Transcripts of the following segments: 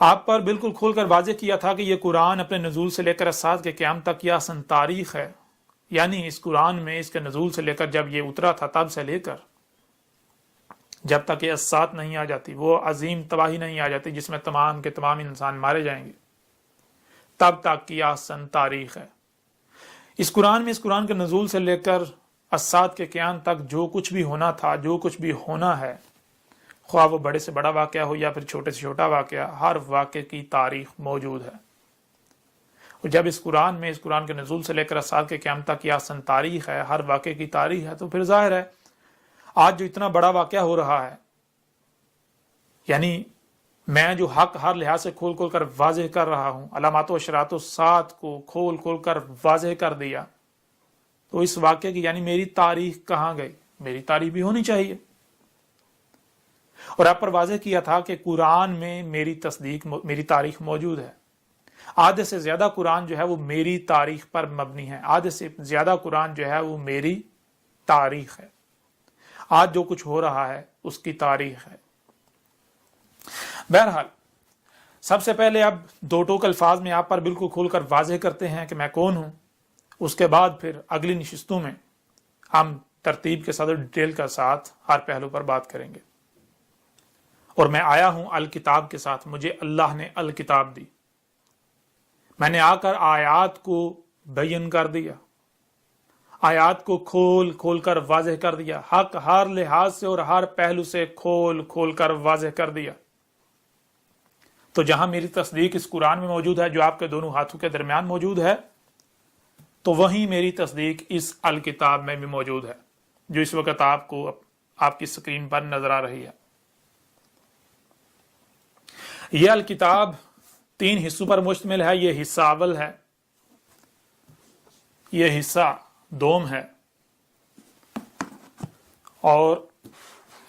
آپ پر بالکل کھول کر واضح کیا تھا کہ یہ قرآن اپنے نزول سے لے کر اسات کے قیام تک کی آسن تاریخ ہے، یعنی اس قرآن میں اس کے نزول سے لے کر جب یہ اترا تھا تب سے لے کر جب تک یہ اسات نہیں آ جاتی، وہ عظیم تباہی نہیں آ جاتی جس میں تمام کے تمام انسان مارے جائیں گے، تب تک کی آسن تاریخ ہے۔ اس قرآن میں اس قرآن کے نزول سے لے کر اسات کے قیام تک جو کچھ بھی ہونا تھا، جو کچھ بھی ہونا ہے، خواہ وہ بڑے سے بڑا واقعہ ہو یا پھر چھوٹے سے چھوٹا واقعہ، ہر واقعے کی تاریخ موجود ہے۔ اور جب اس قرآن میں اس قرآن کے نزول سے لے کر اسات کے قیام تک کی آسن تاریخ ہے، ہر واقعے کی تاریخ ہے، تو پھر ظاہر ہے آج جو اتنا بڑا واقعہ ہو رہا ہے، یعنی میں جو حق ہر لحاظ سے کھول کھول کر واضح کر رہا ہوں، علامات و اشراط الساعت کو کھول کھول کر واضح کر دیا، تو اس واقعے کی یعنی میری تاریخ کہاں گئی؟ میری تاریخ بھی ہونی چاہیے۔ اور آپ پر واضح کیا تھا کہ قرآن میں میری تصدیق، میری تاریخ موجود ہے۔ آدھے سے زیادہ قرآن جو ہے وہ میری تاریخ پر مبنی ہے، آدھے سے زیادہ قرآن جو ہے وہ میری تاریخ ہے، آج جو کچھ ہو رہا ہے اس کی تاریخ ہے۔ بہرحال سب سے پہلے اب دو ٹوک الفاظ میں آپ پر بالکل کھول کر واضح کرتے ہیں کہ میں کون ہوں، اس کے بعد پھر اگلی نشستوں میں ہم ترتیب کے ساتھ ڈیٹیل کے ساتھ ہر پہلو پر بات کریں گے۔ اور میں آیا ہوں الکتاب کے ساتھ، مجھے اللہ نے الکتاب دی، میں نے آ کر آیات کو بیان کر دیا، آیات کو کھول کھول کر واضح کر دیا، حق ہر لحاظ سے اور ہر پہلو سے کھول کھول کر واضح کر دیا۔ تو جہاں میری تصدیق اس قرآن میں موجود ہے جو آپ کے دونوں ہاتھوں کے درمیان موجود ہے، تو وہیں میری تصدیق اس الکتاب میں بھی موجود ہے جو اس وقت آپ کو آپ کی سکرین پر نظر آ رہی ہے۔ یہ الکتاب 3 حصوں پر مشتمل ہے۔ یہ حصہ اول ہے، یہ حصہ دوم ہے، اور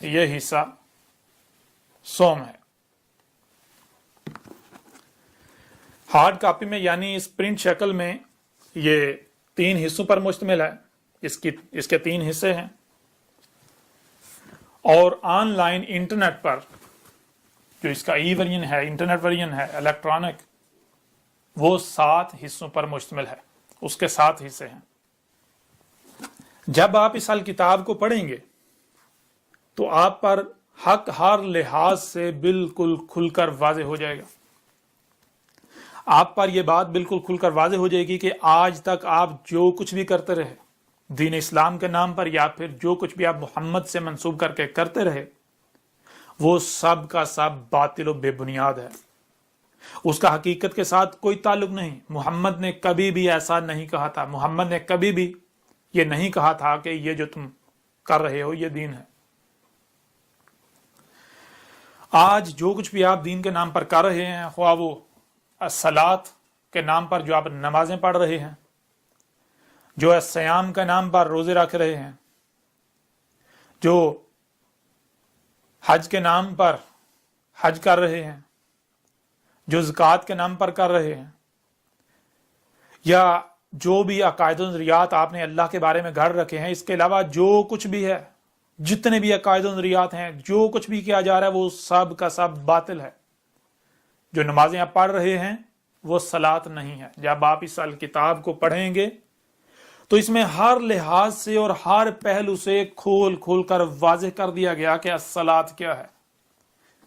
یہ حصہ سوم ہے۔ ہارڈ کاپی میں یعنی اس پرنٹ شکل میں یہ 3 حصوں پر مشتمل ہے، اس کے 3 حصے ہیں، اور آن لائن انٹرنیٹ پر جو اس کا ای ورژن ہے، انٹرنیٹ ورژن ہے الیکٹرانک، وہ 7 حصوں پر مشتمل ہے، اس کے 7 حصے ہیں۔ جب آپ اس الکتاب کو پڑھیں گے تو آپ پر حق ہر لحاظ سے بالکل کھل کر واضح ہو جائے گا۔ آپ پر یہ بات بالکل کھل کر واضح ہو جائے گی کہ آج تک آپ جو کچھ بھی کرتے رہے دین اسلام کے نام پر، یا پھر جو کچھ بھی آپ محمد سے منسوب کر کے کرتے رہے، وہ سب کا سب باطل و بے بنیاد ہے، اس کا حقیقت کے ساتھ کوئی تعلق نہیں۔ محمد نے کبھی بھی ایسا نہیں کہا تھا، محمد نے کبھی بھی یہ نہیں کہا تھا کہ یہ جو تم کر رہے ہو یہ دین ہے۔ آج جو کچھ بھی آپ دین کے نام پر کر رہے ہیں، خواہ وہ الصلاۃ کے نام پر جو آپ نمازیں پڑھ رہے ہیں، جو الصیام کے نام پر روزے رکھ رہے ہیں، جو حج کے نام پر حج کر رہے ہیں، جو زکوٰۃ کے نام پر کر رہے ہیں، یا جو بھی عقائد و نظریات آپ نے اللہ کے بارے میں گھڑ رکھے ہیں، اس کے علاوہ جو کچھ بھی ہے، جتنے بھی عقائد و نظریات ہیں، جو کچھ بھی کیا جا رہا ہے، وہ سب کا سب باطل ہے۔ جو نمازیں آپ پڑھ رہے ہیں وہ صلاۃ نہیں ہے۔ جب آپ اس الکتاب کو پڑھیں گے تو اس میں ہر لحاظ سے اور ہر پہلو سے کھول کھول کر واضح کر دیا گیا کہ الصلاۃ کیا ہے۔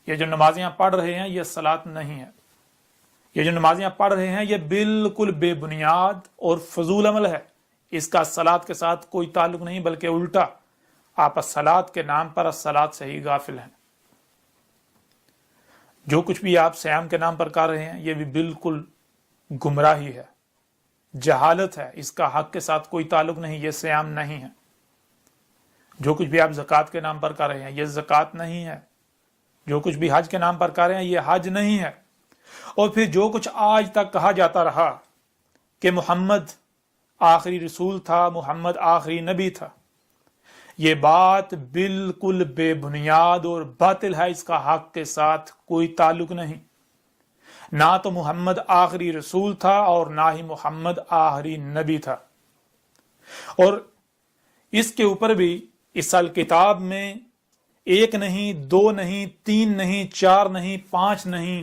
یہ جو نمازیں آپ پڑھ رہے ہیں یہ صلاۃ نہیں ہے۔ یہ جو نمازیں آپ پڑھ رہے ہیں یہ بالکل بے بنیاد اور فضول عمل ہے، اس کا الصلاۃ کے ساتھ کوئی تعلق نہیں، بلکہ الٹا آپ الصلاۃ کے نام پر الصلاۃ سے ہی غافل ہیں۔ جو کچھ بھی آپ سیام کے نام پر کر رہے ہیں یہ بھی بالکل گمراہی ہے، جہالت ہے، اس کا حق کے ساتھ کوئی تعلق نہیں، یہ سیام نہیں ہے۔ جو کچھ بھی آپ زکوٰۃ کے نام پر کر رہے ہیں یہ زکوٰۃ نہیں ہے۔ جو کچھ بھی حج کے نام پر کر رہے ہیں یہ حج نہیں ہے۔ اور پھر جو کچھ آج تک کہا جاتا رہا کہ محمد آخری رسول تھا، محمد آخری نبی تھا، یہ بات بالکل بے بنیاد اور باطل ہے، اس کا حق کے ساتھ کوئی تعلق نہیں۔ نہ تو محمد آخری رسول تھا اور نہ ہی محمد آخری نبی تھا۔ اور اس کے اوپر بھی اس الکتاب میں 1 نہیں، 2 نہیں، 3 نہیں، 4 نہیں، 5 نہیں،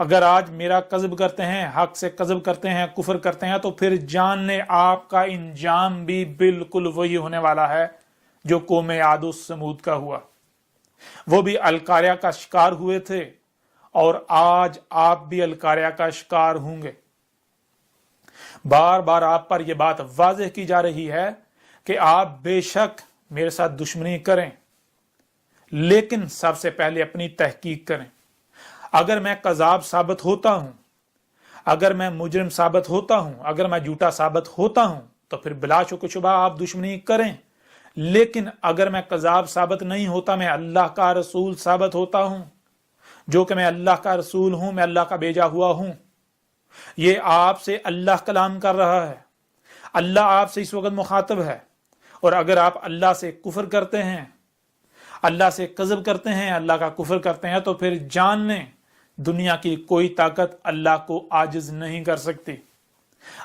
اگر آج میرا کذب کرتے ہیں، حق سے کذب کرتے ہیں، کفر کرتے ہیں، تو پھر جان لیں آپ کا انجام بھی بالکل وہی ہونے والا ہے جو قوم عاد و سمود کا ہوا۔ وہ بھی القاریہ کا شکار ہوئے تھے، اور آج آپ بھی القاریہ کا شکار ہوں گے۔ بار بار آپ پر یہ بات واضح کی جا رہی ہے کہ آپ بے شک میرے ساتھ دشمنی کریں، لیکن سب سے پہلے اپنی تحقیق کریں۔ اگر میں کذاب ثابت ہوتا ہوں، اگر میں مجرم ثابت ہوتا ہوں، اگر میں جھوٹا ثابت ہوتا ہوں، تو پھر بلا شک و شبہ آپ دشمنی کریں۔ لیکن اگر میں کذاب ثابت نہیں ہوتا، میں اللہ کا رسول ثابت ہوتا ہوں، جو کہ میں اللہ کا رسول ہوں، میں اللہ کا بھیجا ہوا ہوں۔ یہ آپ سے اللہ کلام کر رہا ہے، اللہ آپ سے اس وقت مخاطب ہے۔ اور اگر آپ اللہ سے کفر کرتے ہیں، اللہ سے کذب کرتے ہیں، اللہ کا کفر کرتے ہیں، تو پھر جان لیں دنیا کی کوئی طاقت اللہ کو عاجز نہیں کر سکتی۔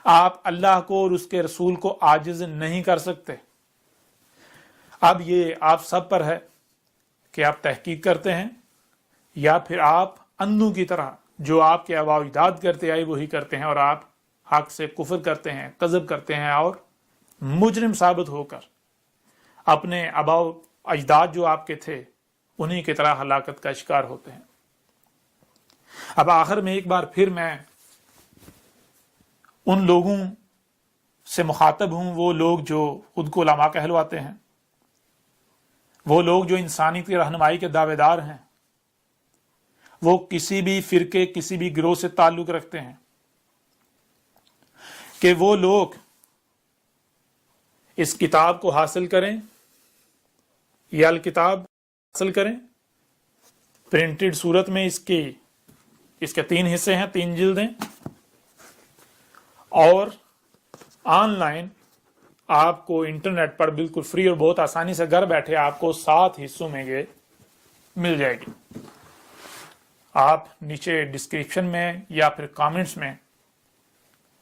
آپ اللہ کو اور اس کے رسول کو عاجز نہیں کر سکتے۔ اب یہ آپ سب پر ہے کہ آپ تحقیق کرتے ہیں، یا پھر آپ اندھوں کی طرح جو آپ کے آباء و اجداد کرتے آئے وہی کرتے ہیں، اور آپ حق سے کفر کرتے ہیں، کذب کرتے ہیں، اور مجرم ثابت ہو کر اپنے آباء و اجداد جو آپ کے تھے انہی کی طرح ہلاکت کا شکار ہوتے ہیں۔ اب آخر میں ایک بار پھر میں ان لوگوں سے مخاطب ہوں، وہ لوگ جو خود کو علماء کہلواتے ہیں، وہ لوگ جو انسانیت کی رہنمائی کے دعوے دار ہیں، وہ کسی بھی فرقے، کسی بھی گروہ سے تعلق رکھتے ہیں، کہ وہ لوگ اس کتاب کو حاصل کریں، یا الکتاب حاصل کریں پرنٹڈ صورت میں۔ اس کے 3 حصے ہیں، 3 جلدیں، اور آن لائن آپ کو انٹرنیٹ پر بالکل فری اور بہت آسانی سے گھر بیٹھے آپ کو 7 حصوں میں یہ مل جائے گی۔ آپ نیچے ڈسکرپشن میں یا پھر کامنٹس میں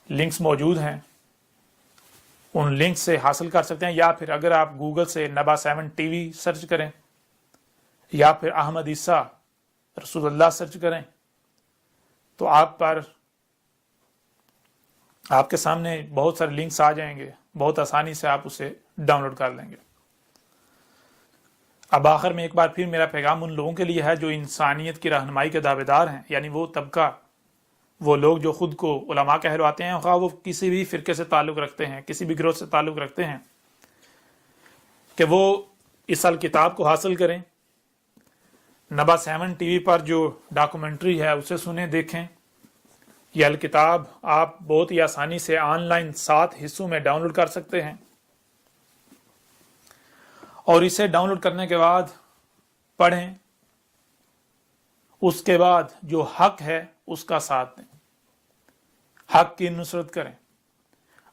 لنکس موجود ہیں، ان لنک سے حاصل کر سکتے ہیں، یا پھر اگر آپ گوگل سے نبا 7 ٹی وی سرچ کریں، یا پھر احمد عیسیٰ رسول اللہ سرچ کریں، تو آپ کے سامنے بہت سارے لنکس آ جائیں گے، بہت آسانی سے آپ اسے ڈاؤن لوڈ کر لیں گے۔ اب آخر میں ایک بار پھر میرا پیغام ان لوگوں کے لیے ہے جو انسانیت کی رہنمائی کے دعوے دار ہیں، یعنی وہ طبقہ، وہ لوگ جو خود کو علماء کہلواتے ہیں، خواہ وہ کسی بھی فرقے سے تعلق رکھتے ہیں، کسی بھی گروہ سے تعلق رکھتے ہیں، کہ وہ اس الکتاب کو حاصل کریں۔ نبا 7 ٹی وی پر جو ڈاکومنٹری ہے اسے سنیں، دیکھیں۔ یہ الکتاب آپ بہت ہی آسانی سے آن لائن 7 حصوں میں ڈاؤن لوڈ کر سکتے ہیں، اور اسے ڈاؤن لوڈ کرنے کے بعد پڑھیں، اس کے بعد جو حق ہے اس کا ساتھ دیں، حق کی نصرت کریں۔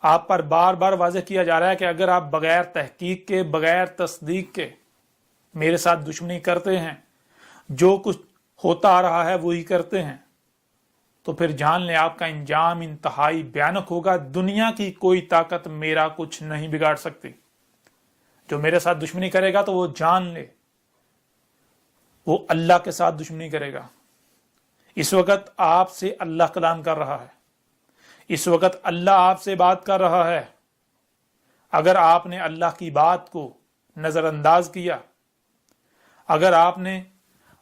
آپ پر بار بار واضح کیا جا رہا ہے کہ اگر آپ بغیر تحقیق کے، بغیر تصدیق کے میرے ساتھ دشمنی کرتے ہیں، جو کچھ ہوتا آ رہا ہے وہی کرتے ہیں، تو پھر جان لیں آپ کا انجام انتہائی بھیانک ہوگا۔ دنیا کی کوئی طاقت میرا کچھ نہیں بگاڑ سکتی۔ جو میرے ساتھ دشمنی کرے گا تو وہ جان لے وہ اللہ کے ساتھ دشمنی کرے گا۔ اس وقت آپ سے اللہ کلام کر رہا ہے، اس وقت اللہ آپ سے بات کر رہا ہے۔ اگر آپ نے اللہ کی بات کو نظر انداز کیا، اگر آپ نے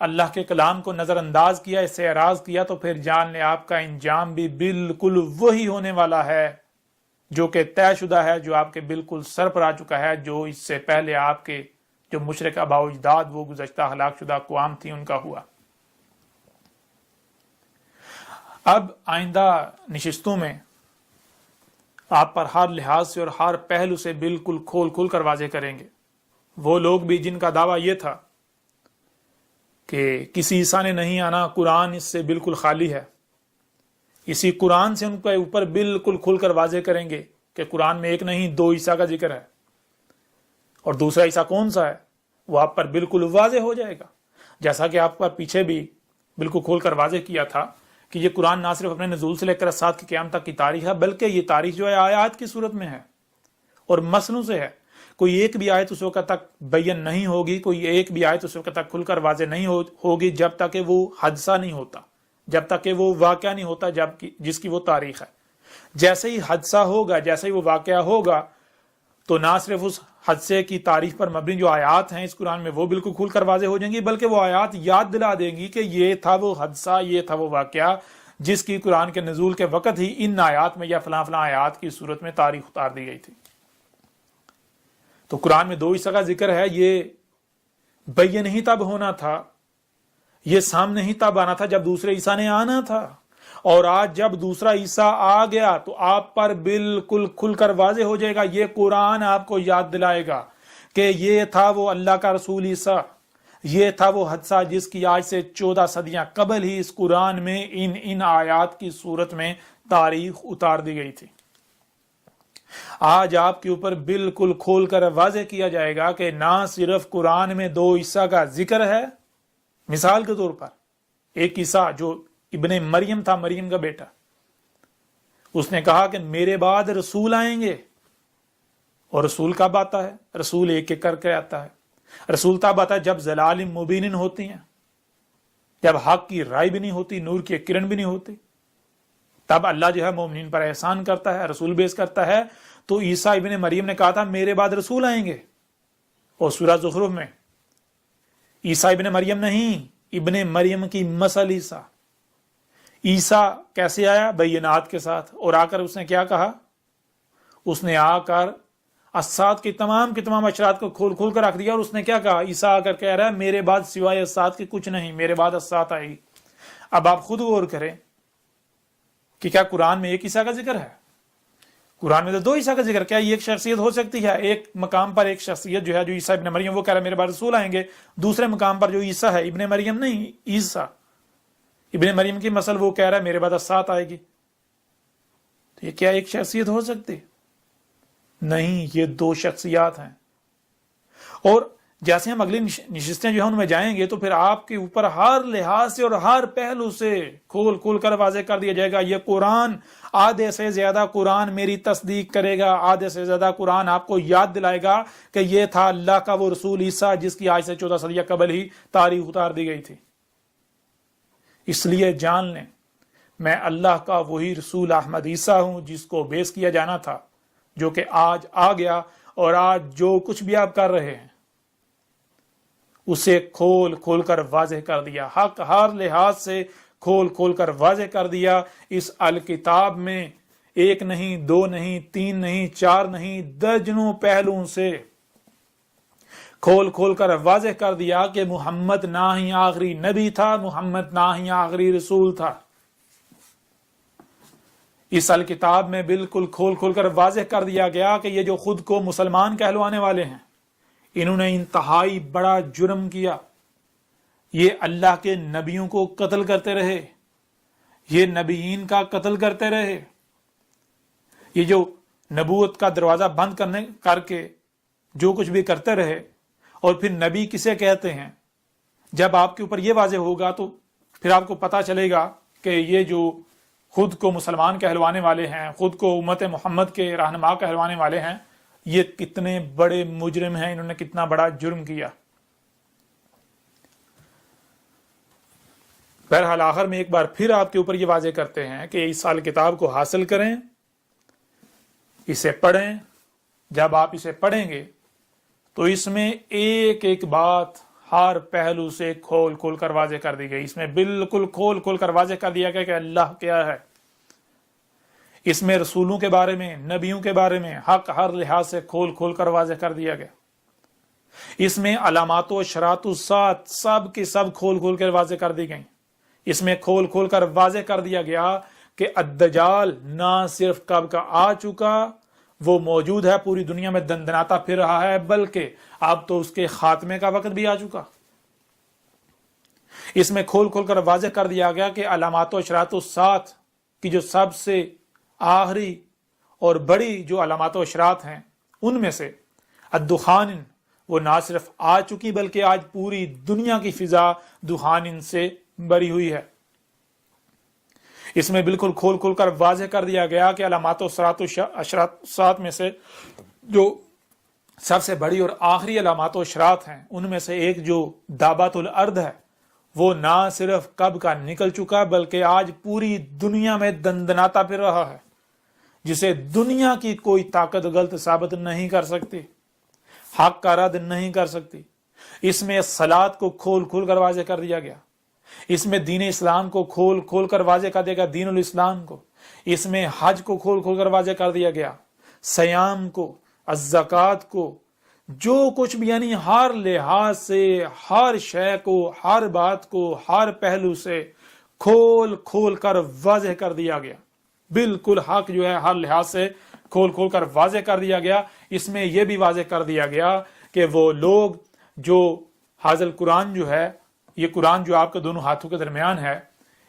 اللہ کے کلام کو نظر انداز کیا، اس سے اعراض کیا، تو پھر جان لیں آپ کا انجام بھی بالکل وہی ہونے والا ہے جو کہ طے شدہ ہے، جو آپ کے بالکل سر پر آ چکا ہے، جو اس سے پہلے آپ کے جو مشرک آباء و اجداد، وہ گزشتہ ہلاک شدہ اقوام تھی، ان کا ہوا۔ اب آئندہ نشستوں میں آپ پر ہر لحاظ سے اور ہر پہلو سے بالکل کھول کر واضح کریں گے۔ وہ لوگ بھی جن کا دعویٰ یہ تھا کہ کسی عیسیٰ نے نہیں آنا، قرآن اس سے بالکل خالی ہے، اسی قرآن سے ان کے اوپر بالکل کھل کر واضح کریں گے کہ قرآن میں ایک نہیں 2 عیسیٰ کا ذکر ہے، اور دوسرا عیسیٰ کون سا ہے وہ آپ پر بالکل واضح ہو جائے گا۔ جیسا کہ آپ پر پیچھے بھی بالکل کھول کر واضح کیا تھا کہ یہ قرآن نہ صرف اپنے نزول سے لے کر ساتھ کی قیامت تک کی تاریخ ہے، بلکہ یہ تاریخ جو ہے آیات کی صورت میں ہے اور مسلوں سے ہے۔ کوئی ایک بھی آیت اس وقت تک بیان نہیں ہوگی، کوئی ایک بھی آیت اس وقت تک کھل کر واضح نہیں ہوگی جب تک کہ وہ حادثہ نہیں ہوتا، جب تک کہ وہ واقعہ نہیں ہوتا جس کی وہ تاریخ ہے. جیسے ہی حادثہ ہوگا، جیسے ہی وہ واقعہ ہوگا، تو نہ صرف اس حادثے کی تاریخ پر مبنی جو آیات ہیں اس قرآن میں وہ بالکل کھل کر واضح ہو جائیں گی، بلکہ وہ آیات یاد دلا دیں گی کہ یہ تھا وہ حادثہ، یہ تھا وہ واقعہ جس کی قرآن کے نزول کے وقت ہی ان آیات میں یا فلاں فلاں آیات کی صورت میں تاریخ اتار دی گئی تھی. تو قرآن میں 2 حصہ کا ذکر ہے. یہ بین ہی تب ہونا تھا، یہ سامنے ہی تب آنا تھا جب دوسرے عیسیٰ نے آنا تھا، اور آج جب دوسرا عیسیٰ آ گیا تو آپ پر بالکل کھل کر واضح ہو جائے گا. یہ قرآن آپ کو یاد دلائے گا کہ یہ تھا وہ اللہ کا رسول عیسیٰ، یہ تھا وہ حادثہ جس کی آج سے 14 صدیاں قبل ہی اس قرآن میں ان آیات کی صورت میں تاریخ اتار دی گئی تھی. آج آپ کے اوپر بالکل کھول کر واضح کیا جائے گا کہ نہ صرف قرآن میں 2 عیسیٰ کا ذکر ہے. مثال کے طور پر ایک عیسیٰ جو ابن مریم تھا، مریم کا بیٹا، اس نے کہا کہ میرے بعد رسول آئیں گے. اور رسول کب آتا ہے؟ رسول ایک ایک کر کے آتا ہے. رسول تب آتا ہے جب ضلال مبین ہوتی ہیں، جب حق کی رائے بھی نہیں ہوتی، نور کی ایک کرن بھی نہیں ہوتی. تب اللہ جو ہے مومنین پر احسان کرتا ہے، رسول بیس کرتا ہے. تو عیسیٰ ابن مریم نے کہا تھا میرے بعد رسول آئیں گے. اور سورہ زخرف میں عیسیٰ ابن مریم نہیں، ابن مریم کی مثل عیسیٰ. عیسیٰ کیسے آیا؟ بینات کے ساتھ. اور آ کر اس نے کیا کہا؟ اس نے آ کر اسات کی تمام اشرات کو کھول کھول کر رکھ دیا. اور اس نے کیا کہا؟ عیسیٰ آ کر کہہ رہا ہے میرے بعد سوائے اسات کے کچھ نہیں، میرے بعد اسات آئے گی. اب آپ خود غور کریں کہ کیا قرآن میں ایک عیسیٰ کا ذکر ہے؟ قرآن میں تو 2 عیسیٰ کا ذکر. کیا یہ ایک شخصیت ہو سکتی ہے؟ ایک مقام پر ایک شخصیت جو ہے جو عیسیٰ ابن مریم، وہ کہہ رہا ہے میرے بعد رسول آئیں گے. دوسرے مقام پر جو عیسیٰ ہے، ابن مریم نہیں، عیسیٰ ابن مریم کی مثل، وہ کہہ رہا ہے میرے بعد اسات آئے گی. تو یہ کیا ایک شخصیت ہو سکتی؟ نہیں، یہ 2 شخصیات ہیں. اور جیسے ہم اگلی نشستیں جو ہیں ان میں جائیں گے تو پھر آپ کے اوپر ہر لحاظ سے اور ہر پہلو سے کھول کھول کر واضح کر دیا جائے گا. یہ قرآن آدھے سے زیادہ قرآن میری تصدیق کرے گا، آدھے سے زیادہ قرآن آپ کو یاد دلائے گا کہ یہ تھا اللہ کا وہ رسول عیسیٰ جس کی آج سے 14 صدیہ قبل ہی تاریخ اتار دی گئی تھی. اس لیے جان لیں میں اللہ کا وہی رسول احمد عیسیٰ ہوں جس کو بیس کیا جانا تھا، جو کہ آج آ گیا. اور آج جو کچھ بھی آپ کر رہے ہیں اسے کھول کھول کر واضح کر دیا، حق ہر لحاظ سے کھول کھول کر واضح کر دیا. اس الکتاب میں 1 نہیں، 2 نہیں، 3 نہیں، 4 نہیں، درجنوں پہلوؤں سے کھول کھول کر واضح کر دیا کہ محمد نہ ہی آخری نبی تھا، محمد نہ ہی آخری رسول تھا. اس الکتاب میں بالکل کھول کھول کر واضح کر دیا گیا کہ یہ جو خود کو مسلمان کہلوانے والے ہیں، انہوں نے انتہائی بڑا جرم کیا. یہ اللہ کے نبیوں کو قتل کرتے رہے، یہ نبیین کا قتل کرتے رہے. یہ جو نبوت کا دروازہ بند کر کے جو کچھ بھی کرتے رہے. اور پھر نبی کسے کہتے ہیں؟ جب آپ کے اوپر یہ واضح ہوگا تو پھر آپ کو پتا چلے گا کہ یہ جو خود کو مسلمان کہلوانے والے ہیں، خود کو امت محمد کے رہنما کہلوانے والے ہیں، یہ کتنے بڑے مجرم ہیں، انہوں نے کتنا بڑا جرم کیا. بہرحال آخر میں ایک بار پھر آپ کے اوپر یہ واضح کرتے ہیں کہ اس سال کتاب کو حاصل کریں، اسے پڑھیں. جب آپ اسے پڑھیں گے تو اس میں ایک ایک بات ہر پہلو سے کھول کھول کر واضح کر دی گئی. اس میں بالکل کھول کھول کر واضح کر دیا گیا کہ اللہ کیا ہے. اس میں رسولوں کے بارے میں، نبیوں کے بارے میں حق ہر لحاظ سے کھول کھول کر واضح کر دیا گیا. اس میں علامات و اشراط الساعت سب کی سب کھول کھول کر واضح کر دی گئیں. اس میں کھول کھول کر واضح کر دیا گیا کہ الدجال نہ صرف کب کا آ چکا، وہ موجود ہے، پوری دنیا میں دندناتا پھر رہا ہے، بلکہ اب تو اس کے خاتمے کا وقت بھی آ چکا. اس میں کھول کھول کر واضح کر دیا گیا کہ علامات و اشراط الساعت کی جو سب سے آخری اور بڑی جو علامات و اشراط ہیں ان میں سے الدخان، وہ نہ صرف آ چکی بلکہ آج پوری دنیا کی فضا دخان سے بری ہوئی ہے. اس میں بالکل کھول کھول کر واضح کر دیا گیا کہ علامات و اشراط میں سے جو سب سے بڑی اور آخری علامات و اشراط ہیں ان میں سے ایک جو دابت الارض ہے وہ نہ صرف کب کا نکل چکا بلکہ آج پوری دنیا میں دندناتا پھر رہا ہے، جسے دنیا کی کوئی طاقت غلط ثابت نہیں کر سکتی، حق کا رد نہیں کر سکتی۔ اس میں صلات کو کھول کھول کر واضح کر دیا گیا، اس میں دین اسلام کو کھول کھول کر واضح کر دیا گیا، دین الاسلام کو، اس میں حج کو کھول کھول کر واضح کر دیا گیا، سیام کو، الزکوٰۃ کو، جو کچھ بھی، یعنی ہر لحاظ سے ہر شے کو، ہر بات کو، ہر پہلو سے کھول کھول کر واضح کر دیا گیا۔ بالکل حق جو ہے ہر لحاظ سے کھول کھول کر واضح کر دیا گیا۔ اس میں یہ بھی واضح کر دیا گیا کہ وہ لوگ جو حاضر قرآن جو ہے، یہ قرآن جو آپ کے دونوں ہاتھوں کے درمیان ہے،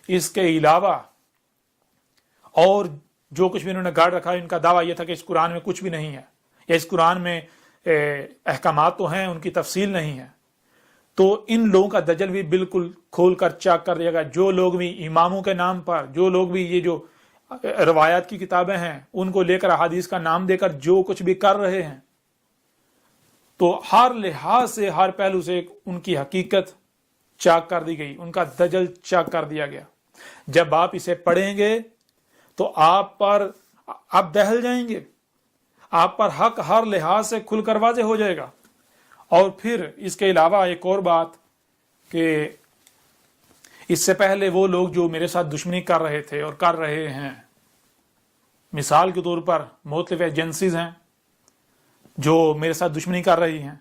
اس کے علاوہ اور جو کچھ بھی انہوں نے گاڑ رکھا ہے، ان کا دعویٰ یہ تھا کہ اس قرآن میں کچھ بھی نہیں ہے، یا اس قرآن میں احکامات تو ہیں، ان کی تفصیل نہیں ہے۔ تو ان لوگوں کا دجل بھی بالکل کھول کر چاک کر دیا گیا۔ جو لوگ بھی اماموں کے نام پر، جو لوگ بھی یہ جو روایات کی کتابیں ہیں ان کو لے کر، احادیث کا نام دے کر جو کچھ بھی کر رہے ہیں، تو ہر لحاظ سے ہر پہلو سے ان کی حقیقت چاک کر دی گئی، ان کا دجل چاک کر دیا گیا۔ جب آپ اسے پڑھیں گے تو آپ دہل جائیں گے، آپ پر حق ہر لحاظ سے کھل کر واضح ہو جائے گا۔ اور پھر اس کے علاوہ ایک اور بات کہ اس سے پہلے وہ لوگ جو میرے ساتھ دشمنی کر رہے تھے اور کر رہے ہیں، مثال کے طور پر مختلف ایجنسیز ہیں جو میرے ساتھ دشمنی کر رہی ہیں،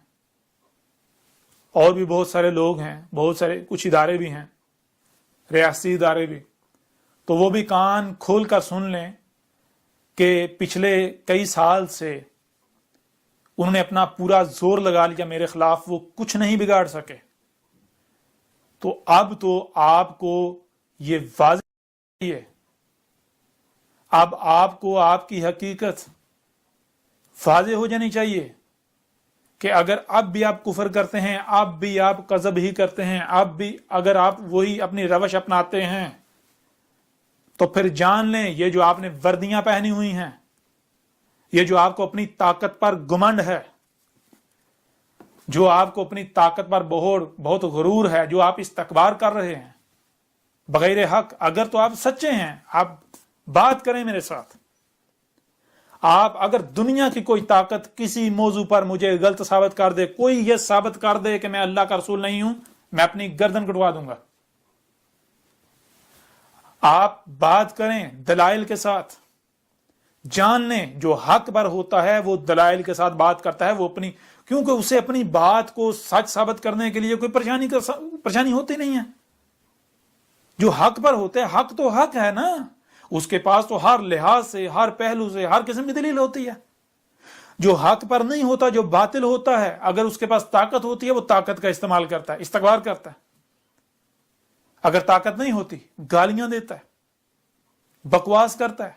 اور بھی بہت سارے لوگ ہیں، بہت سارے کچھ ادارے بھی ہیں، ریاستی ادارے بھی، تو وہ بھی کان کھول کر سن لیں کہ پچھلے کئی سال سے انہوں نے اپنا پورا زور لگا لیا میرے خلاف، وہ کچھ نہیں بگاڑ سکے۔ تو اب تو آپ کو یہ واضح ہے، اب آپ کو آپ کی حقیقت واضح ہو جانی چاہیے کہ اگر اب بھی آپ کفر کرتے ہیں، اب بھی آپ کذب ہی کرتے ہیں، اب بھی اگر آپ وہی اپنی روش اپناتے ہیں، تو پھر جان لیں یہ جو آپ نے وردیاں پہنی ہوئی ہیں، یہ جو آپ کو اپنی طاقت پر گمنڈ ہے، جو آپ کو اپنی طاقت پر بہت غرور ہے، جو آپ استکبار کر رہے ہیں بغیر حق، اگر تو آپ سچے ہیں آپ بات کریں میرے ساتھ۔ آپ اگر دنیا کی کوئی طاقت کسی موضوع پر مجھے غلط ثابت کر دے، کوئی یہ ثابت کر دے کہ میں اللہ کا رسول نہیں ہوں، میں اپنی گردن کٹوا دوں گا۔ آپ بات کریں دلائل کے ساتھ، جان لیں جو حق پر ہوتا ہے وہ دلائل کے ساتھ بات کرتا ہے، وہ اپنی، کیونکہ اسے اپنی بات کو سچ ثابت کرنے کے لیے کوئی پریشانی ہوتی نہیں ہے۔ جو حق پر ہوتے ہیں، حق تو حق ہے نا، اس کے پاس تو ہر لحاظ سے، ہر پہلو سے، ہر قسم کی دلیل ہوتی ہے۔ جو حق پر نہیں ہوتا، جو باطل ہوتا ہے، اگر اس کے پاس طاقت ہوتی ہے وہ طاقت کا استعمال کرتا ہے، استکبار کرتا ہے۔ اگر طاقت نہیں ہوتی گالیاں دیتا ہے، بکواس کرتا ہے،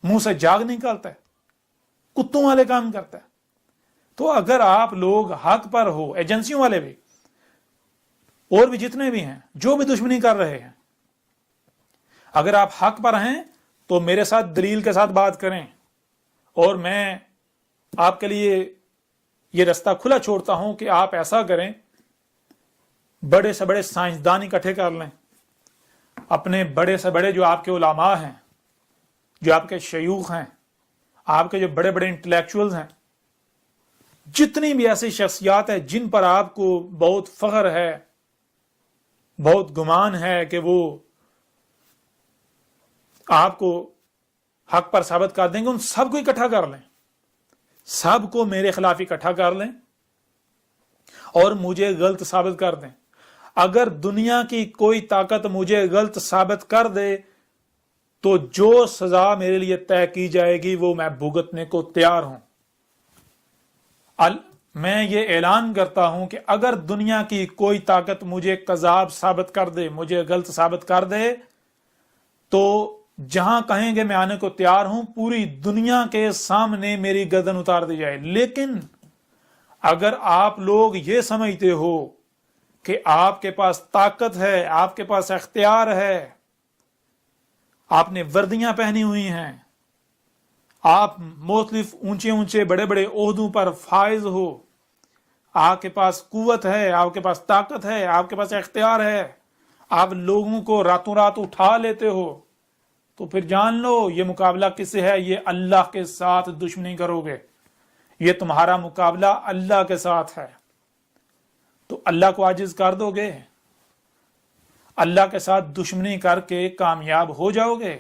منہ سے جاگ نکالتا ہے، کتوں والے کام کرتا ہے۔ تو اگر آپ لوگ حق پر ہو، ایجنسیوں والے بھی اور بھی جتنے بھی ہیں جو بھی دشمنی کر رہے ہیں، اگر آپ حق پر ہیں تو میرے ساتھ دلیل کے ساتھ بات کریں، اور میں آپ کے لیے یہ رستہ کھلا چھوڑتا ہوں کہ آپ ایسا کریں، بڑے سے بڑے سائنسدان اکٹھے کر لیں، اپنے بڑے سے بڑے جو آپ کے علماء ہیں، جو آپ کے شیوخ ہیں، آپ کے جو بڑے بڑے انٹلیکچوئلز ہیں، جتنی بھی ایسی شخصیات ہیں جن پر آپ کو بہت فخر ہے، بہت گمان ہے کہ وہ آپ کو حق پر ثابت کر دیں گے، ان سب کو اکٹھا کر لیں، سب کو میرے خلاف اکٹھا کر لیں اور مجھے غلط ثابت کر دیں۔ اگر دنیا کی کوئی طاقت مجھے غلط ثابت کر دے تو جو سزا میرے لیے طے کی جائے گی وہ میں بھگتنے کو تیار ہوں۔ میں یہ اعلان کرتا ہوں کہ اگر دنیا کی کوئی طاقت مجھے کذاب ثابت کر دے، مجھے غلط ثابت کر دے، تو جہاں کہیں گے میں آنے کو تیار ہوں، پوری دنیا کے سامنے میری گردن اتار دی جائے۔ لیکن اگر آپ لوگ یہ سمجھتے ہو کہ آپ کے پاس طاقت ہے، آپ کے پاس اختیار ہے، آپ نے وردیاں پہنی ہوئی ہیں، آپ مختلف اونچے اونچے بڑے بڑے عہدوں پر فائز ہو، آپ کے پاس قوت ہے، آپ کے پاس طاقت ہے، آپ کے پاس اختیار ہے، آپ لوگوں کو راتوں رات اٹھا لیتے ہو، تو پھر جان لو یہ مقابلہ کس سے ہے؟ یہ اللہ کے ساتھ دشمنی کرو گے، یہ تمہارا مقابلہ اللہ کے ساتھ ہے۔ تو اللہ کو عاجز کر دو گے، اللہ کے ساتھ دشمنی کر کے کامیاب ہو جاؤ گے؟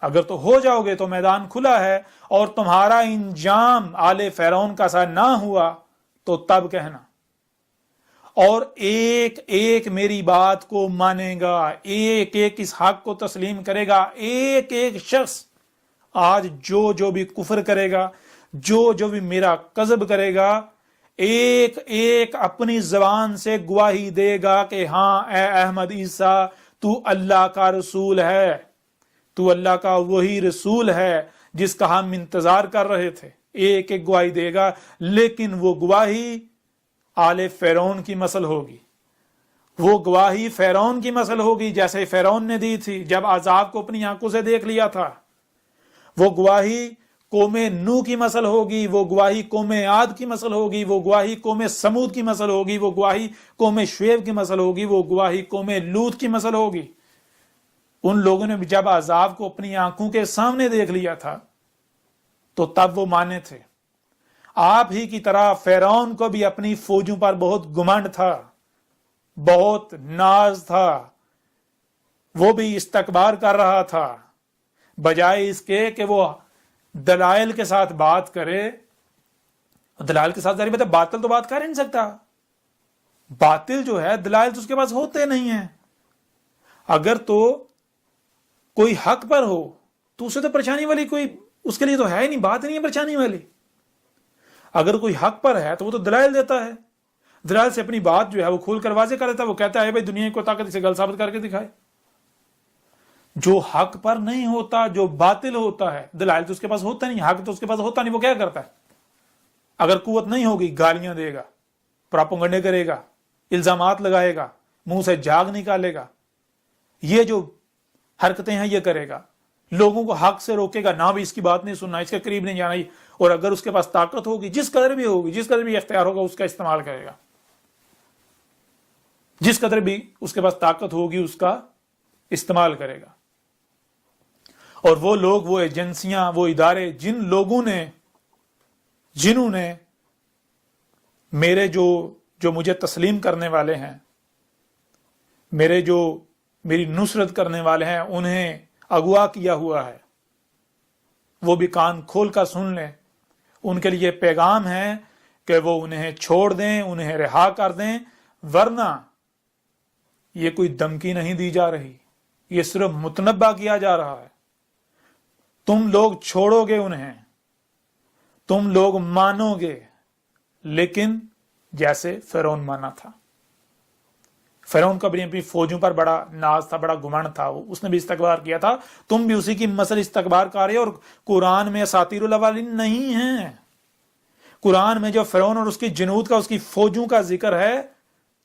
اگر تو ہو جاؤ گے تو میدان کھلا ہے، اور تمہارا انجام آل فرعون کا سا نہ ہوا تو تب کہنا۔ اور ایک ایک میری بات کو مانے گا، ایک ایک اس حق کو تسلیم کرے گا، ایک ایک شخص آج جو بھی کفر کرے گا، جو بھی میرا کذب کرے گا، ایک ایک اپنی زبان سے گواہی دے گا کہ ہاں اے احمد عیسیٰ تو اللہ کا رسول ہے، تو اللہ کا وہی رسول ہے جس کا ہم انتظار کر رہے تھے۔ ایک ایک گواہی دے گا، لیکن وہ گواہی آل فرعون کی مثل ہوگی، وہ گواہی فرعون کی مثل ہوگی جیسے فرعون نے دی تھی جب عذاب کو اپنی آنکھوں سے دیکھ لیا تھا۔ وہ گواہی قوم نوح کی مثل ہوگی، وہ گواہی قوم عاد کی مثل ہوگی، وہ گواہی قوم سمود کی مثل ہوگی، وہ گواہی قوم شعیب کی مثل ہوگی، وہ گواہی قوم لوط کی مثل ہوگی۔ ان لوگوں نے جب عذاب کو اپنی آنکھوں کے سامنے دیکھ لیا تھا تو تب وہ مانے تھے۔ آپ ہی کی طرح فرعون کو بھی اپنی فوجوں پر بہت گمنڈ تھا، بہت ناز تھا، وہ بھی استکبار کر رہا تھا، بجائے اس کے کہ وہ دلائل کے ساتھ بات کرے۔ دلائل کے ساتھ ظاہر بات ہے، باطل تو بات کر ہی نہیں سکتا، باطل جو ہے دلائل تو اس کے پاس ہوتے نہیں ہیں۔ اگر تو کوئی حق پر ہو تو اسے تو پریشانی والی کوئی اس کے لیے تو ہے ہی نہیں، بات نہیں ہے پریشانی والی۔ اگر کوئی حق پر ہے تو وہ تو دلائل دیتا ہے، دلائل سے اپنی بات جو ہے وہ کھول کر واضح کر دیتا ہے، وہ کہتا ہے بھائی دنیا کو طاقت سے گل ثابت کر کے دکھائے۔ جو حق پر نہیں ہوتا، جو باطل ہوتا ہے، دلائل تو اس کے پاس ہوتا نہیں، حق تو اس کے پاس ہوتا نہیں، وہ کیا کرتا ہے؟ اگر قوت نہیں ہوگی گالیاں دے گا، پراپگنڈے کرے گا، الزامات لگائے گا، منہ سے جھاگ نکالے گا، یہ جو حرکتیں ہیں یہ کرے گا، لوگوں کو حق سے روکے گا، نہ بھی اس کی بات نہیں سننا، اس کے قریب نہیں جانا۔ اور اگر اس کے پاس طاقت ہوگی، جس قدر بھی ہوگی، جس قدر بھی اختیار ہوگا، اس کا استعمال کرے گا، جس قدر بھی اس کے پاس طاقت ہوگی اس کا استعمال کرے گا۔ اور وہ لوگ، وہ ایجنسیاں، وہ ادارے، جنہوں نے میرے جو مجھے تسلیم کرنے والے ہیں، میری نصرت کرنے والے ہیں، انہیں اغوا کیا ہوا ہے، وہ بھی کان کھول کر سن لیں۔ ان کے لیے پیغام ہے کہ وہ انہیں چھوڑ دیں، انہیں رہا کر دیں، ورنہ یہ کوئی دھمکی نہیں دی جا رہی، یہ صرف متنبہ کیا جا رہا ہے۔ تم لوگ چھوڑو گے انہیں، تم لوگ مانو گے، لیکن جیسے فرعون مانا تھا۔ فرعون کا اپنی فوجوں پر بڑا ناز تھا، بڑا گمنڈ تھا، اس نے بھی استکبار کیا تھا، تم بھی اسی کی مثل استکبار کر رہے ہو۔ اور قرآن میں اساطیر الاولین نہیں ہے، قرآن میں جو فرعون اور اس کی جنود کا، اس کی فوجوں کا ذکر ہے،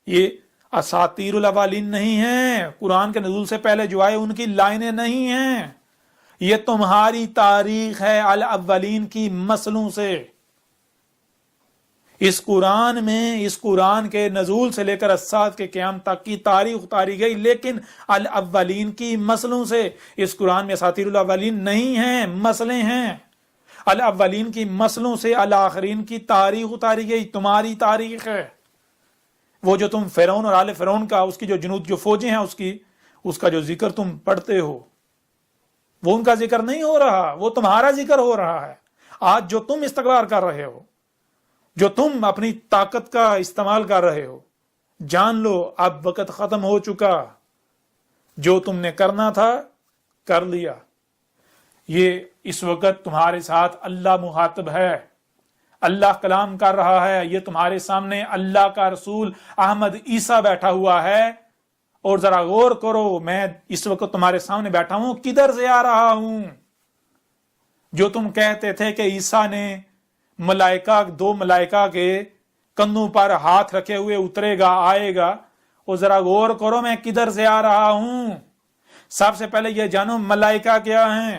یہ اساطیر الاولین نہیں ہے، قرآن کے نزول سے پہلے جو آئے ان کی لائنیں نہیں ہیں، یہ تمہاری تاریخ ہے الاولین کی مثلوں سے۔ اس قرآن میں، اس قرآن کے نزول سے لے کر الساعۃ کے قیام تک کی تاریخ اتاری گئی، لیکن الاولین کی مثلوں سے۔ اس قرآن میں اساطیر الاولین نہیں ہیں، مثلیں ہیں۔ الاولین کی مثلوں سے الاخرین کی تاریخ اتاری گئی، تمہاری تاریخ ہے۔ وہ جو تم فرعون اور آل فرعون کا، اس کی جو جنود، جو فوجیں ہیں، اس کا جو ذکر تم پڑھتے ہو، وہ ان کا ذکر نہیں ہو رہا، وہ تمہارا ذکر ہو رہا ہے۔ آج جو تم استکبار کر رہے ہو، جو تم اپنی طاقت کا استعمال کر رہے ہو، جان لو اب وقت ختم ہو چکا، جو تم نے کرنا تھا کر لیا۔ یہ اس وقت تمہارے ساتھ اللہ مخاطب ہے، اللہ کلام کر رہا ہے، یہ تمہارے سامنے اللہ کا رسول احمد عیسیٰ بیٹھا ہوا ہے۔ اور ذرا غور کرو، میں اس وقت تمہارے سامنے بیٹھا ہوں، کدھر سے آ رہا ہوں؟ جو تم کہتے تھے کہ عیسیٰ نے دو ملائکہ کے کندھوں پر ہاتھ رکھے ہوئے اترے گا، آئے گا، اور ذرا غور کرو میں کدھر سے آ رہا ہوں۔ سب سے پہلے یہ جانو ملائکہ کیا ہیں۔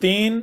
3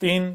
3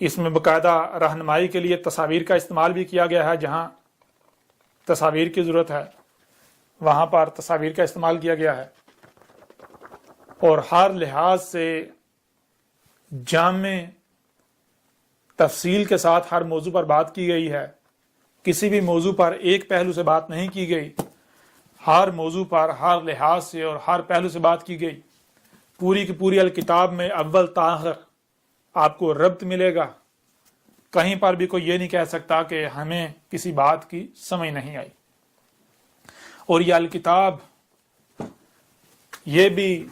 اس میں باقاعدہ رہنمائی کے لیے تصاویر کا استعمال بھی کیا گیا ہے، جہاں تصاویر کی ضرورت ہے وہاں پر تصاویر کا استعمال کیا گیا ہے، اور ہر لحاظ سے جامع تفصیل کے ساتھ ہر موضوع پر بات کی گئی ہے۔ کسی بھی موضوع پر ایک پہلو سے بات نہیں کی گئی، ہر موضوع پر ہر لحاظ سے اور ہر پہلو سے بات کی گئی۔ پوری کی پوری الکتاب میں اول تا آخر آپ کو ربط ملے گا، کہیں پر بھی کوئی یہ نہیں کہہ سکتا کہ ہمیں کسی بات کی سمجھ نہیں آئی۔ اور یہ الکتاب یہ بھی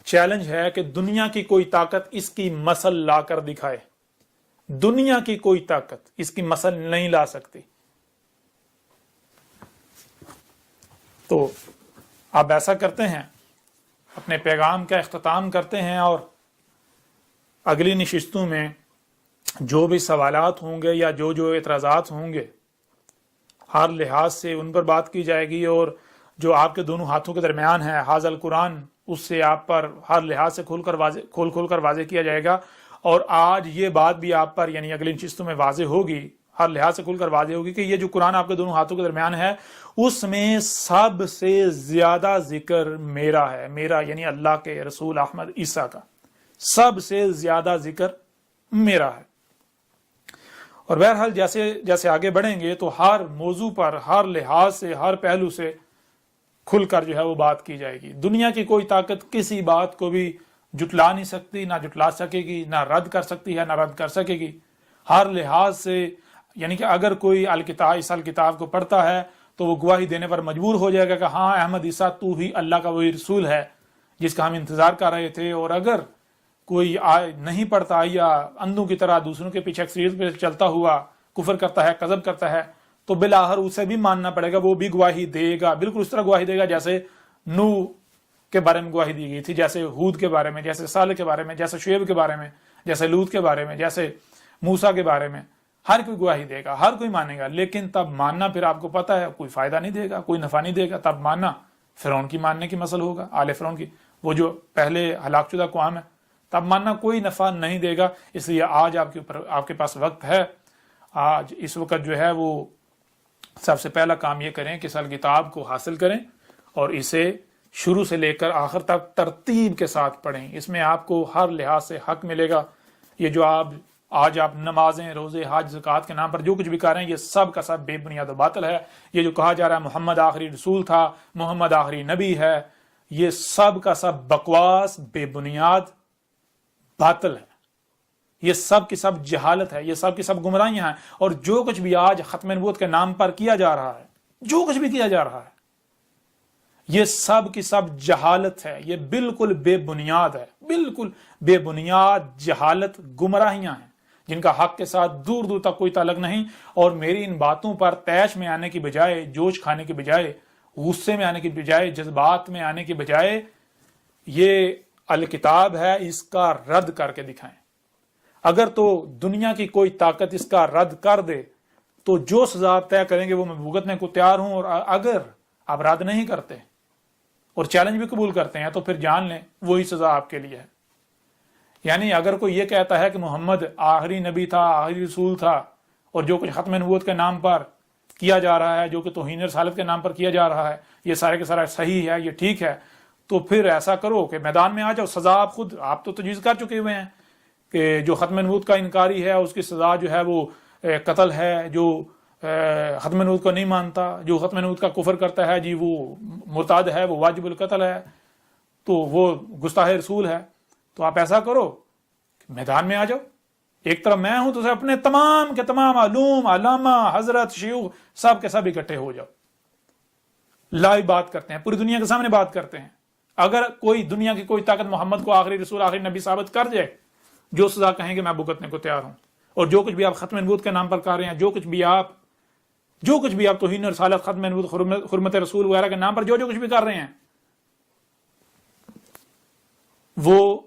چیلنج ہے کہ دنیا کی کوئی طاقت اس کی مثل لا کر دکھائے، دنیا کی کوئی طاقت اس کی مثل نہیں لا سکتی۔ تو آپ ایسا کرتے ہیں، اپنے پیغام کا اختتام کرتے ہیں، اور اگلی نشستوں میں جو بھی سوالات ہوں گے یا جو اعتراضات ہوں گے ہر لحاظ سے ان پر بات کی جائے گی، اور جو آپ کے دونوں ہاتھوں کے درمیان ہے حاضر القرآن، اس سے آپ پر ہر لحاظ سے کھول کر واضح کیا جائے گا۔ اور آج یہ بات بھی آپ پر یعنی اگلی نشستوں میں واضح ہوگی، ہر لحاظ سے کھل کر واضح ہوگی کہ یہ جو قرآن آپ کے دونوں ہاتھوں کے درمیان ہے اس میں سب سے زیادہ ذکر میرا ہے، میرا یعنی اللہ کے رسول احمد عیسیٰ کا سب سے زیادہ ذکر میرا ہے۔ اور بہرحال جیسے جیسے آگے بڑھیں گے تو ہر موضوع پر ہر لحاظ سے ہر پہلو سے کھل کر جو ہے وہ بات کی جائے گی۔ دنیا کی کوئی طاقت کسی بات کو بھی جٹلا نہیں سکتی، نہ جٹلا سکے گی، نہ رد کر سکتی ہے، نہ رد کر سکے گی۔ ہر لحاظ سے یعنی کہ اگر کوئی اس الکتاب کو پڑھتا ہے تو وہ گواہی دینے پر مجبور ہو جائے گا کہ ہاں احمد عیسیٰ تو ہی اللہ کا وہی رسول ہے جس کا ہم انتظار کر رہے تھے۔ اور اگر کوئی نہیں پڑھتا یا اندھوں کی طرح دوسروں کے پیچھے اکثریت پہ چلتا ہوا کفر کرتا ہے، کذب کرتا ہے، تو بالآخر اسے بھی ماننا پڑے گا، وہ بھی گواہی دے گا، بالکل اس طرح گواہی دے گا جیسے نوح کے بارے میں گواہی دی گئی تھی، جیسے ہود کے بارے میں، جیسے صالح کے بارے میں، جیسے شعیب کے بارے میں، جیسے لوط کے بارے میں، جیسے موسیٰ کے بارے میں۔ ہر کوئی گواہی دے گا، ہر کوئی مانے گا، لیکن تب ماننا پھر آپ کو پتہ ہے کوئی فائدہ نہیں دے گا، کوئی نفع نہیں دے گا۔ تب ماننا فرعون کی ماننے کی مثل ہوگا، آل فرعون کی، وہ جو پہلے ہلاک شدہ قوم ہے، تب ماننا کوئی نفع نہیں دے گا۔ اس لیے آج آپ کے پاس وقت ہے، آج اس وقت جو ہے وہ سب سے پہلا کام یہ کریں کہ اس کتاب کو حاصل کریں اور اسے شروع سے لے کر آخر تک ترتیب کے ساتھ پڑھیں۔ اس میں آپ کو ہر لحاظ سے حق ملے گا۔ یہ جو آج آپ نمازیں، روزے، حج، زکوٰۃ کے نام پر جو کچھ بھی کر رہے ہیں، یہ سب کا سب بے بنیاد و باطل ہے۔ یہ جو کہا جا رہا ہے محمد آخری رسول تھا، محمد آخری نبی ہے، یہ سب کا سب بکواس، بے بنیاد باطل ہے۔ یہ سب کی سب جہالت ہے، یہ سب کی سب گمراہیاں ہیں۔ اور جو کچھ بھی آج ختم نبوت کے نام پر کیا جا رہا ہے، جو کچھ بھی کیا جا رہا ہے، یہ سب کی سب جہالت ہے، یہ بالکل بے بنیاد ہے، بالکل بے بنیاد جہالت، گمراہیاں ہیں جن کا حق کے ساتھ دور دور تک کوئی تعلق نہیں۔ اور میری ان باتوں پر طیش میں آنے کی بجائے، جوش کھانے کی بجائے، غصے میں آنے کی بجائے، جذبات میں آنے کی بجائے، یہ الکتاب ہے، اس کا رد کر کے دکھائیں۔ اگر تو دنیا کی کوئی طاقت اس کا رد کر دے تو جو سزا آپ طے کریں گے وہ میں بھگتنے کو تیار ہوں، اور اگر آپ رد نہیں کرتے اور چیلنج بھی قبول کرتے ہیں تو پھر جان لیں وہی سزا آپ کے لیے ہے۔ یعنی اگر کوئی یہ کہتا ہے کہ محمد آخری نبی تھا، آخری رسول تھا، اور جو کچھ ختم نبوت کے نام پر کیا جا رہا ہے، جو کہ توہین رسالت کے نام پر کیا جا رہا ہے، یہ سارے کے سارا صحیح ہے، یہ ٹھیک ہے، تو پھر ایسا کرو کہ میدان میں آ جاؤ، سزا آپ تو تجویز کر چکے ہوئے ہیں کہ جو ختم نبوت کا انکاری ہے اس کی سزا جو ہے وہ قتل ہے، جو ختم نبوت کو نہیں مانتا، جو ختم نبوت کا کفر کرتا ہے جی وہ مرتد ہے، وہ واجب القتل ہے، تو وہ گستاخ رسول ہے۔ تو آپ ایسا کرو کہ میدان میں آ جاؤ، ایک طرف میں ہوں تو اپنے تمام کے تمام علوم، علامہ، حضرت، شیوخ سب کے سب اکٹھے ہو جاؤ، لائیو بات کرتے ہیں، پوری دنیا کے سامنے بات کرتے ہیں۔ اگر کوئی دنیا کی کوئی طاقت محمد کو آخری رسول، آخری نبی ثابت کر جائے، جو سزا کہیں گے میں بھگتنے کو تیار ہوں۔ اور جو کچھ بھی آپ ختم نبوت کے نام پر کر رہے ہیں، جو کچھ بھی آپ توہین رسالت، ختم نبوت، حرمت رسول وغیرہ کے نام پر جو کچھ بھی کر رہے ہیں، وہ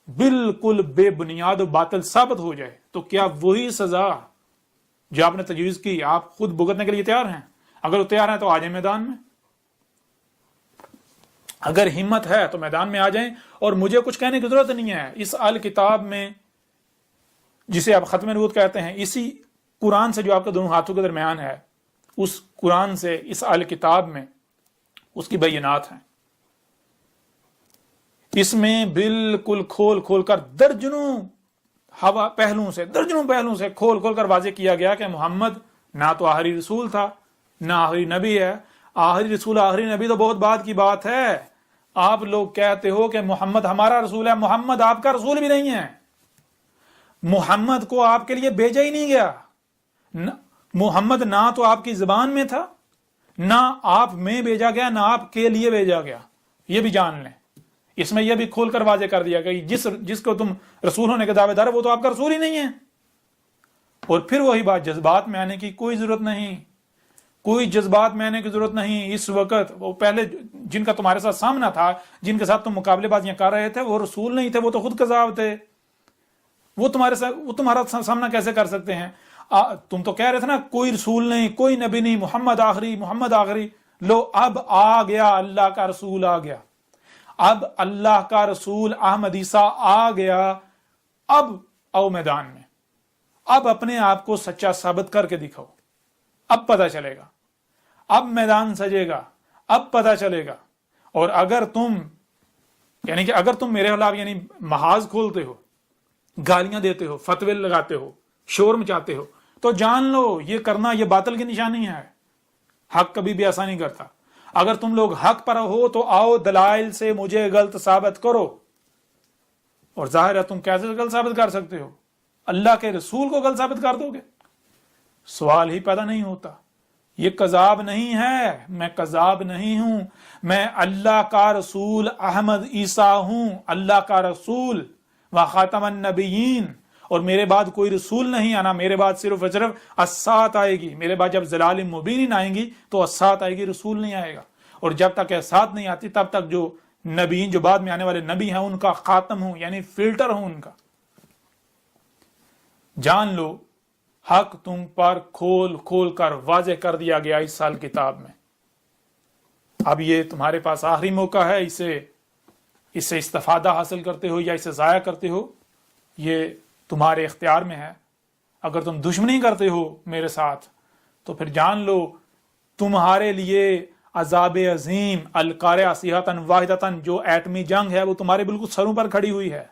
بالکل بے بنیاد و باطل ثابت ہو جائے تو کیا وہی سزا جو آپ نے تجویز کی آپ خود بھگتنے کے لیے تیار ہیں؟ اگر وہ تیار ہیں تو آ جائیں میدان میں، اگر ہمت ہے تو میدان میں آ جائیں۔ اور مجھے کچھ کہنے کی ضرورت نہیں ہے، اس الکتاب میں جسے آپ ختم نبوت کہتے ہیں، اسی قرآن سے جو آپ کے دونوں ہاتھوں کے درمیان ہے، اس قرآن سے، اس اہل کتاب میں اس کی بینات ہیں. اس میں بالکل کھول کھول کر درجنوں پہلوؤں سے کھول کھول کر واضح کیا گیا کہ محمد نہ تو آخری رسول تھا، نہ آخری نبی ہے. آخری رسول آخری نبی تو بہت بعد کی بات ہے. آپ لوگ کہتے ہو کہ محمد ہمارا رسول ہے، محمد آپ کا رسول بھی نہیں ہے. محمد کو آپ کے لیے بھیجا ہی نہیں گیا. محمد نہ تو آپ کی زبان میں تھا، نہ آپ میں بھیجا گیا، نہ آپ کے لیے بھیجا گیا. یہ بھی جان لیں. اس میں یہ بھی کھول کر واضح کر دیا کہ جس کو تم رسول ہونے کے دعوے دار وہ تو آپ کا رسول ہی نہیں ہے. اور پھر وہی بات، جذبات میں آنے کی کوئی ضرورت نہیں، کوئی جذبات میں آنے کی ضرورت نہیں. اس وقت وہ پہلے جن کا تمہارے ساتھ سامنا تھا، جن کے ساتھ تم مقابلے بازیاں کر رہے تھے، وہ رسول نہیں تھے، وہ تو خود کذاب تھے. وہ تمہارا سامنا کیسے کر سکتے ہیں؟ تم تو کہہ رہے تھے نا کوئی رسول نہیں، کوئی نبی نہیں، محمد آخری، محمد آخری. لو اب آ گیا، اللہ کا رسول آ گیا. اب اللہ کا رسول احمد عیسیٰ آ گیا. اب آؤ میدان میں، اب اپنے آپ کو سچا ثابت کر کے دکھاؤ. اب پتہ چلے گا، اب میدان سجے گا، اب پتہ چلے گا. اور اگر تم میرے خلاف محاذ کھولتے ہو، گالیاں دیتے ہو، فتوے لگاتے ہو، شور مچاتے ہو، تو جان لو یہ کرنا یہ باطل کی نشانی ہے. حق کبھی بھی ایسا نہیں کرتا. اگر تم لوگ حق پر ہو تو آؤ دلائل سے مجھے غلط ثابت کرو. اور ظاہر ہے تم کیسے غلط ثابت کر سکتے ہو؟ اللہ کے رسول کو غلط ثابت کر دو گے؟ سوال ہی پیدا نہیں ہوتا. یہ کذاب نہیں ہے، میں کذاب نہیں ہوں، میں اللہ کا رسول احمد عیسیٰ ہوں، اللہ کا رسول و خاتم النبیین. اور میرے بعد کوئی رسول نہیں آنا، میرے بعد صرف السات آئے گی. میرے بعد جب ضلال مبین آئیں گی تو السات آئے گی، رسول نہیں آئے گا. اور جب تک السات نہیں آتی تب تک جو نبیین، جو بعد میں آنے والے نبی ہیں، ان کا خاتم ہوں، یعنی فلٹر ہوں ان کا. جان لو حق تم پر کھول کھول کر واضح کر دیا گیا اس سال کتاب میں. اب یہ تمہارے پاس آخری موقع ہے، اس سے استفادہ حاصل کرتے ہو یا اسے ضائع کرتے ہو، یہ تمہارے اختیار میں ہے. اگر تم دشمنی کرتے ہو میرے ساتھ تو پھر جان لو تمہارے لیے عذاب عظیم، القارعہ صیحۃ واحدۃ، جو ایٹمی جنگ ہے وہ تمہارے بالکل سروں پر کھڑی ہوئی ہے.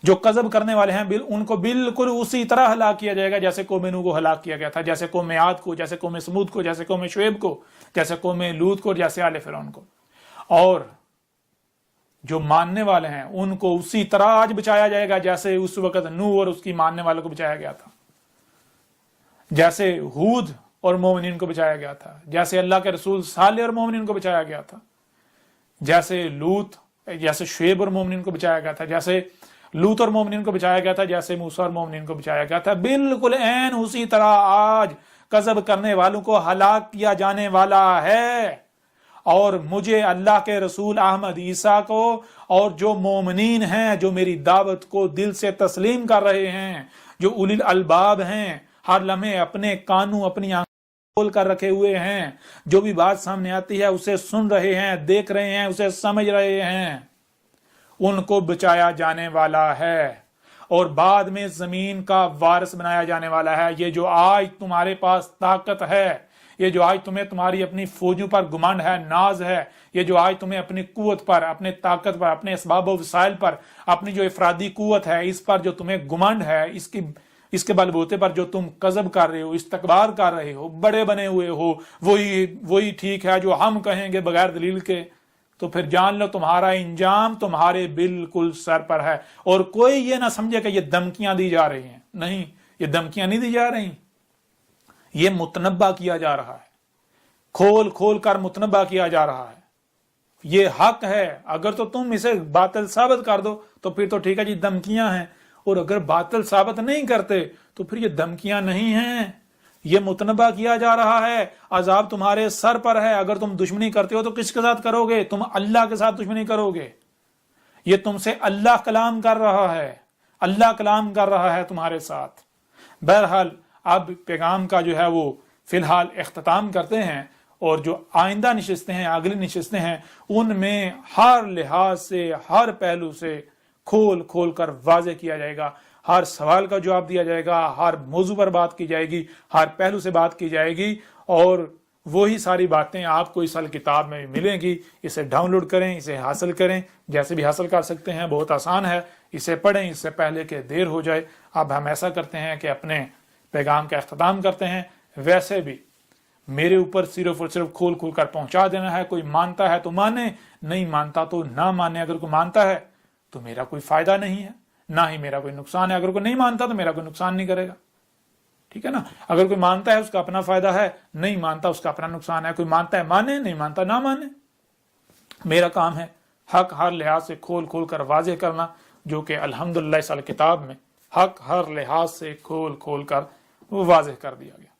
جو کذب کرنے والے ہیں ان کو بالکل اسی طرح ہلاک کیا جائے گا جیسے قوم نوح کو ہلاک کیا گیا تھا، جیسے قوم عاد کو، جیسے قوم سمود کو، جیسے قوم شعیب کو، جیسے قوم لوط کو، جیسے آل فرعون کو. اور جو ماننے والے ہیں ان کو اسی طرح آج بچایا جائے گا جیسے اس وقت نوح اور اس کی ماننے والوں کو بچایا گیا تھا، جیسے ہود اور مومنین کو بچایا گیا تھا، جیسے اللہ کے رسول صالح اور مومنین کو بچایا گیا تھا، جیسے لوط، جیسے شعیب اور مومنین کو بچایا گیا تھا، جیسے لوط اور مومنین کو بچایا گیا تھا، جیسے موسیٰ اور مومنین کو بچایا گیا تھا. بالکل عین اسی طرح آج کذب کرنے والوں کو ہلاک کیا جانے والا ہے. اور مجھے اللہ کے رسول احمد عیسیٰ کو اور جو مومنین ہیں، جو میری دعوت کو دل سے تسلیم کر رہے ہیں، جو اولی الالباب ہیں، ہر لمحے اپنے کانوں، اپنی آنکھوں کھول کر رکھے ہوئے ہیں، جو بھی بات سامنے آتی ہے اسے سن رہے ہیں، دیکھ رہے ہیں، اسے سمجھ رہے ہیں، ان کو بچایا جانے والا ہے اور بعد میں زمین کا وارث بنایا جانے والا ہے. یہ جو آج تمہارے پاس طاقت ہے، یہ جو آج تمہیں تمہاری اپنی فوجوں پر گمنڈ ہے، ناز ہے، یہ جو آج تمہیں اپنی قوت پر، اپنے طاقت پر، اپنے اسباب و وسائل پر، اپنی جو افرادی قوت ہے اس پر جو تمہیں گمنڈ ہے، اس کے بلبوتے پر جو تم کذب کر رہے ہو، استکبار کر رہے ہو، بڑے بنے ہوئے ہو، وہی ٹھیک ہے جو ہم کہیں گے بغیر دلیل کے، تو پھر جان لو تمہارا انجام تمہارے بالکل سر پر ہے. اور کوئی یہ نہ سمجھے کہ یہ دھمکیاں دی جا رہی ہیں. نہیں، یہ دھمکیاں نہیں دی جا رہی، یہ متنبہ کیا جا رہا ہے، کھول کھول کر متنبہ کیا جا رہا ہے. یہ حق ہے. اگر تو تم اسے باطل ثابت کر دو تو پھر تو ٹھیک ہے جی دھمکیاں ہیں، اور اگر باطل ثابت نہیں کرتے تو پھر یہ دھمکیاں نہیں ہیں، یہ متنبہ کیا جا رہا ہے. عذاب تمہارے سر پر ہے. اگر تم دشمنی کرتے ہو تو کس کے ساتھ کرو گے؟ تم اللہ کے ساتھ دشمنی کرو گے. یہ تم سے اللہ کلام کر رہا ہے، اللہ کلام کر رہا ہے تمہارے ساتھ. بہرحال اب پیغام کا جو ہے وہ فی الحال اختتام کرتے ہیں، اور جو آئندہ نشستیں ہیں، اگلی نشستیں ہیں، ان میں ہر لحاظ سے، ہر پہلو سے کھول کھول کر واضح کیا جائے گا. ہر سوال کا جواب دیا جائے گا، ہر موضوع پر بات کی جائے گی، ہر پہلو سے بات کی جائے گی، اور وہی ساری باتیں آپ کو اس کتاب میں ملیں گی۔ اسے ڈاؤن لوڈ کریں، اسے حاصل کریں، جیسے بھی حاصل کر سکتے ہیں، بہت آسان ہے، اسے پڑھیں اس سے پہلے کہ دیر ہو جائے۔ اب ہم ایسا کرتے ہیں کہ اپنے پیغام کا اختتام کرتے ہیں۔ ویسے بھی میرے اوپر صرف اور صرف کھول کھول کر پہنچا دینا ہے، کوئی مانتا ہے تو مانے، نہیں مانتا تو نہ مانے۔ اگر کوئی مانتا ہے تو میرا کوئی فائدہ نہیں ہے، نہ ہی میرا کوئی نقصان ہے، اگر کوئی نہیں مانتا تو میرا کوئی نقصان نہیں کرے گا، ٹھیک ہے نا۔ اگر کوئی مانتا ہے اس کا اپنا فائدہ ہے، نہیں مانتا اس کا اپنا نقصان ہے۔ کوئی مانتا ہے مانے، نہیں مانتا نہ مانے۔ میرا کام ہے حق ہر لحاظ سے کھول کھول کر واضح کرنا، جو کہ الحمدللہ اس کتاب میں حق ہر لحاظ سے کھول کھول کر واضح کر دیا گیا۔